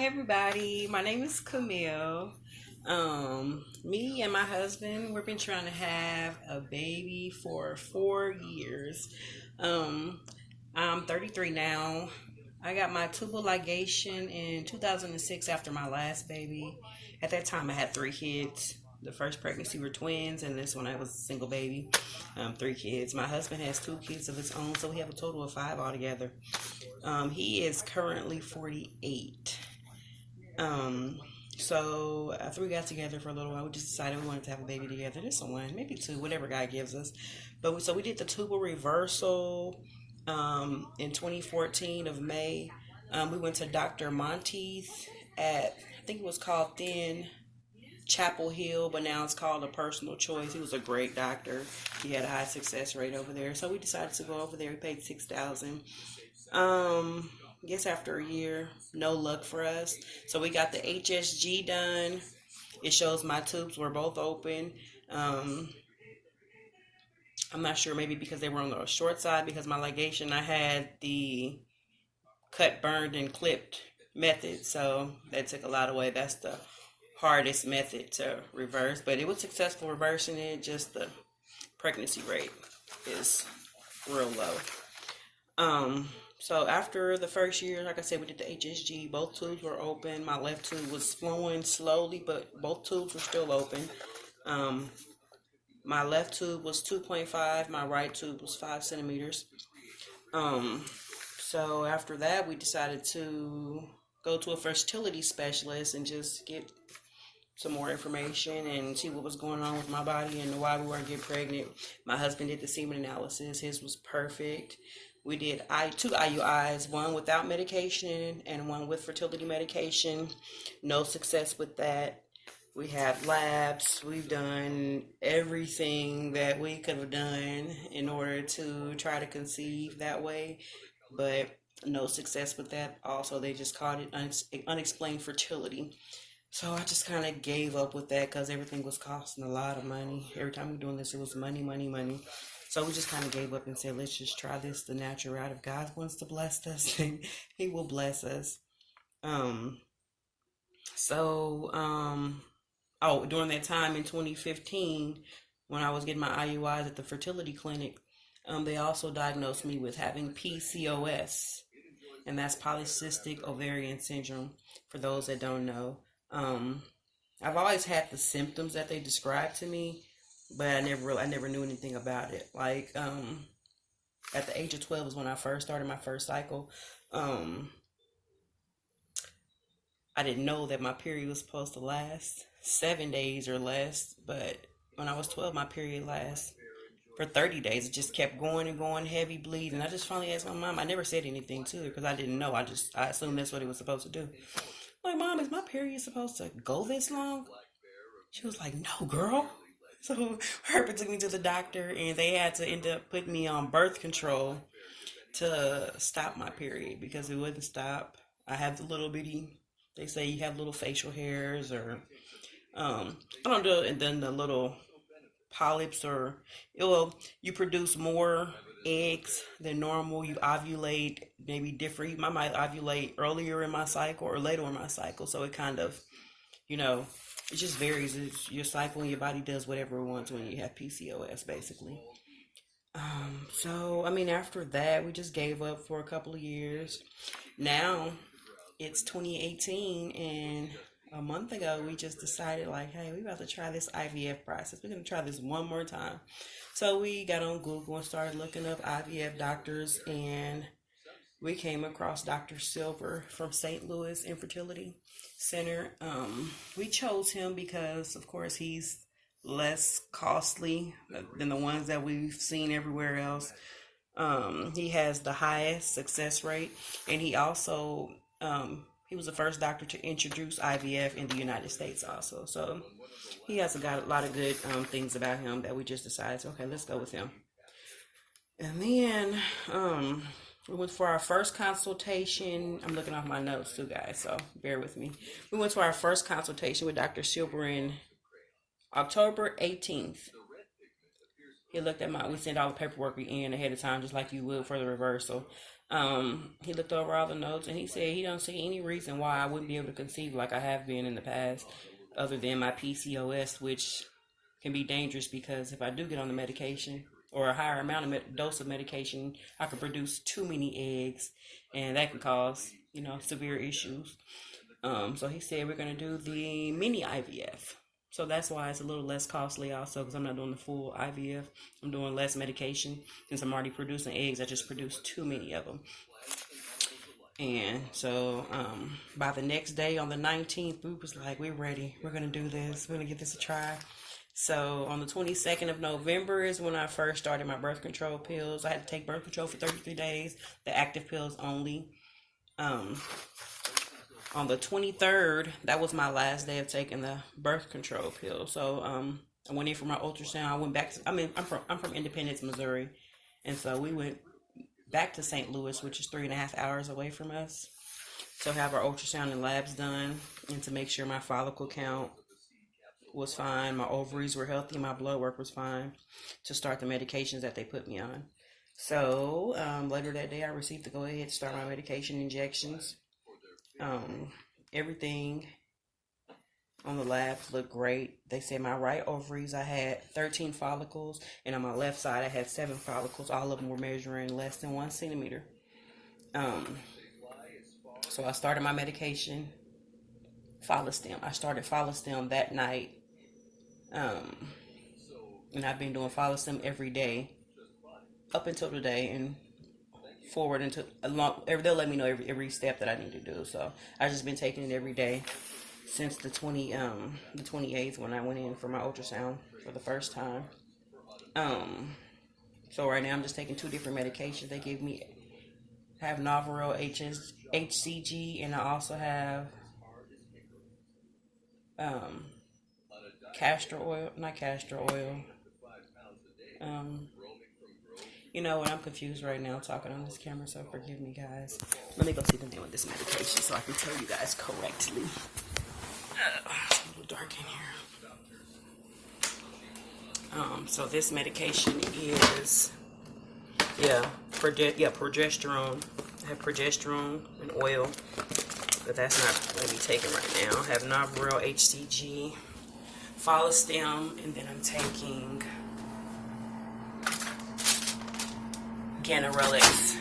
everybody, my name is Camille. Me and my husband, we've been trying to have a baby for 4 years. Um, I'm 33 now. I got my tubal ligation in 2006 after my last baby. At that time, I had 3 kids. The first pregnancy were twins, and this one I was a single baby. 3 kids. My husband has 2 kids of his own, so we have a total of 5 altogether. He is currently 48. Um, so after we got together for a little while, we just decided we wanted to have a baby together. Just one, maybe two, whatever God gives us. So we did the tubal reversal in 2014 of May. We went to Dr. Monteith at, I think it was called then Chapel Hill, but now it's called a Personal Choice. He was a great doctor. He had a high success rate over there. So we decided to go over there. We paid $6,000. I guess after a year, no luck for us. So we got the HSG done. It shows my tubes were both open. I'm not sure, maybe because they were on the short side, because my ligation, I had the cut, burned, and clipped method. So that took a lot away. That's the hardest method to reverse, but it was successful reversing it. Just the pregnancy rate is real low. So after the first year, like I said, we did the HSG. Both tubes were open. My left tube was flowing slowly, but both tubes were still open. My left tube was 2.5. My right tube was 5 centimeters. So after that, we decided to go to a fertility specialist and just get some more information and see what was going on with my body and why we weren't getting pregnant. My husband did the semen analysis. His was perfect. We did two IUIs, one without medication and one with fertility medication. No success with that. We have labs. We've done everything that we could have done in order to try to conceive that way, but no success with that. Also, they just called it unexplained fertility. So I just kind of gave up with that because everything was costing a lot of money. Every time we were doing this, it was money, money, money. So we just kind of gave up and said, let's just try this the natural route. If God wants to bless us, then He will bless us. During that time in 2015, when I was getting my IUIs at the fertility clinic, they also diagnosed me with having PCOS, and that's polycystic ovarian syndrome, for those that don't know. I've always had the symptoms that they described to me, but I never knew anything about it. Like, at the age of 12 is when I first started my first cycle. I didn't know that my period was supposed to last 7 days or less, but when I was 12, my period lasts for 30 days. It just kept going and going, heavy bleeding. I just finally asked my mom. I never said anything to her because I didn't know. I assumed that's what it was supposed to do. I'm like, Mom, is my period supposed to go this long? She was like, no, girl. So Herbert took me to the doctor, and they had to end up putting me on birth control to stop my period because it wouldn't stop. I have the little bitty, they say you have little facial hairs, or I don't know, and then the little polyps, or you produce more eggs than normal. You ovulate maybe different. I might ovulate earlier in my cycle or later in my cycle, so it kind of, it just varies. It's your cycle, and your body does whatever it wants when you have PCOS, basically. After that, we just gave up for a couple of years. Now, it's 2018, and a month ago, we just decided, like, hey, we about to try this IVF process. We're going to try this one more time. So we got on Google and started looking up IVF doctors, and we came across Dr. Silver from St. Louis Infertility Center. We chose him because, of course, he's less costly than the ones that we've seen everywhere else. He has the highest success rate, and he also he was the first doctor to introduce IVF in the United States also. So he has got a lot of good things about him that we just decided, okay, let's go with him. And then we went for our first consultation. I'm looking off my notes too, guys, so bear with me. We went to our first consultation with Dr. Silver in October 18th. He looked at we sent all the paperwork in ahead of time, just like you would for the reversal. He looked over all the notes and he said he don't see any reason why I wouldn't be able to conceive like I have been in the past, other than my PCOS, which can be dangerous because if I do get on the medication or a higher amount of dose of medication, I could produce too many eggs, and that can cause severe issues. So he said we're gonna do the mini IVF. So that's why it's a little less costly also because I'm not doing the full IVF. I'm doing less medication since I'm already producing eggs. I just produced too many of them. And so by the next day on the 19th, we was like, we're ready. We're going to do this. We're going to give this a try. So on the 22nd of November is when I first started my birth control pills. I had to take birth control for 33 days, the active pills only. On the 23rd, that was my last day of taking the birth control pill. So I went in for my ultrasound. I went back to, I'm from Independence, Missouri. And so we went back to St. Louis, which is 3.5 hours away from us, to have our ultrasound and labs done and to make sure my follicle count was fine, my ovaries were healthy, my blood work was fine, to start the medications that they put me on. So later that day I received the go ahead to start my medication injections. Everything on the labs looked great. They said my right ovaries, I had 13 follicles, and on my left side I had 7 follicles. All of them were measuring less than 1 centimeter. So I started my medication, Follistim. I started Follistim that night. And I've been doing Follistim every day up until today and forward into they'll let me know every step that I need to do. So I've just been taking it every day since the 28th when I went in for my ultrasound for the first time. So right now I'm just taking 2 different medications. They gave me, I have Novaril HCG, and I also have not castor oil. You know what? I'm confused right now talking on this camera, so forgive me, guys. Let me go see the name of this medication so I can tell you guys correctly. It's a little dark in here. So this medication is, progesterone. I have progesterone and oil, but that's not going to be taken right now. I have Novaril HCG, Follistim, and then I'm taking Ganirelix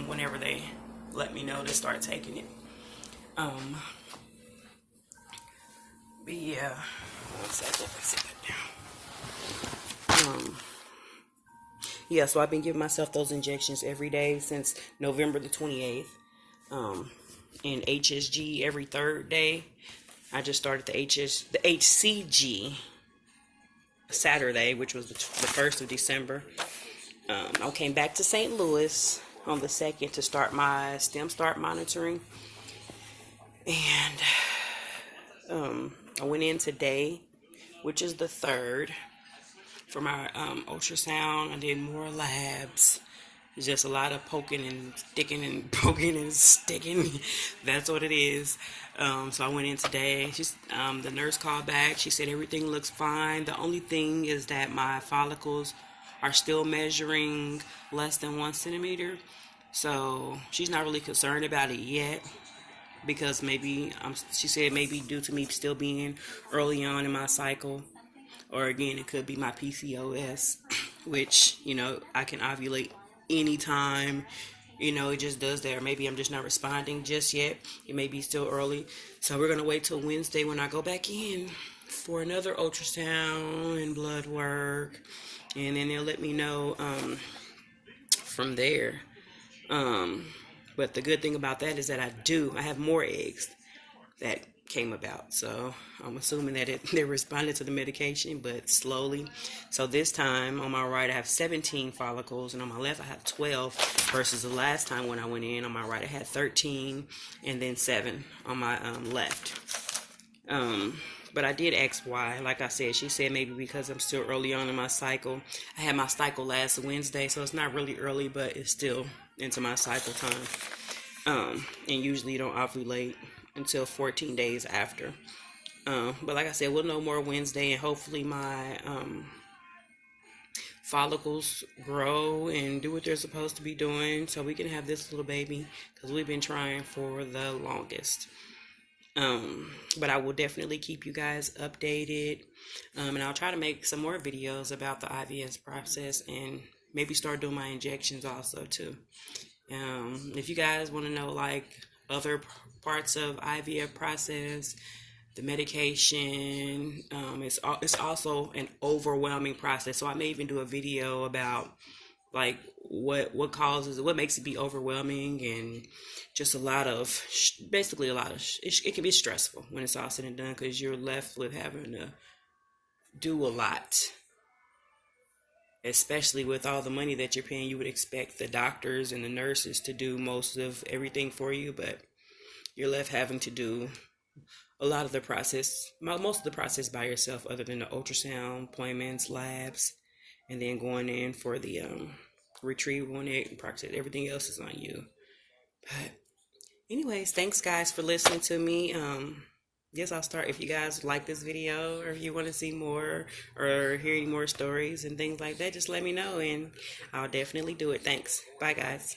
whenever they let me know to start taking it. But yeah, one second, let's sit that down. Yeah, so I've been giving myself those injections every day since November the 28th. And HSG every 3rd day. I just started the HCG Saturday, which was the 1st of December. I came back to St. Louis on the 2nd to start my stem start monitoring. And I went in today, which is the 3rd, for my ultrasound. I did more labs. It's just a lot of poking and sticking and poking and sticking. That's what it is. So I went in today. The nurse called back. She said everything looks fine. The only thing is that my follicles are still measuring less than 1 centimeter. So she's not really concerned about it yet, because she said maybe due to me still being early on in my cycle, or again, it could be my PCOS, which, I can ovulate anytime, it just does that. Or maybe I'm just not responding just yet. It may be still early. So we're going to wait till Wednesday when I go back in for another ultrasound and blood work. And then they'll let me know from there. But the good thing about that is that I have more eggs that came about. So I'm assuming that they responded to the medication, but slowly. So this time on my right I have 17 follicles, and on my left I have 12, versus the last time when I went in on my right I had 13 and then 7 on my left. But I did ask why. Like I said, she said maybe because I'm still early on in my cycle. I had my cycle last Wednesday, so it's not really early, but it's still into my cycle time. And usually you don't ovulate until 14 days after. But like I said, we'll know more Wednesday, and hopefully my follicles grow and do what they're supposed to be doing so we can have this little baby, because we've been trying for the longest. But I will definitely keep you guys updated. And I'll try to make some more videos about the IVF process and maybe start doing my injections also too. If you guys want to know like other parts of IVF process, the medication, it's also an overwhelming process. So I may even do a video about like what causes, what makes it be overwhelming, and just a lot of basically a lot of it can be stressful when it's all said and done, because you're left with having to do a lot, especially with all the money that you're paying. You would expect the doctors and the nurses to do most of everything for you, but you're left having to do a lot of the process, most of the process by yourself, other than the ultrasound appointments, labs, and then going in for the retrieval and egg process. Everything else is on you. But anyways, thanks guys for listening to me. Yes, I'll start. If you guys like this video, or if you want to see more or hear any more stories and things like that, just let me know and I'll definitely do it. Thanks. Bye guys.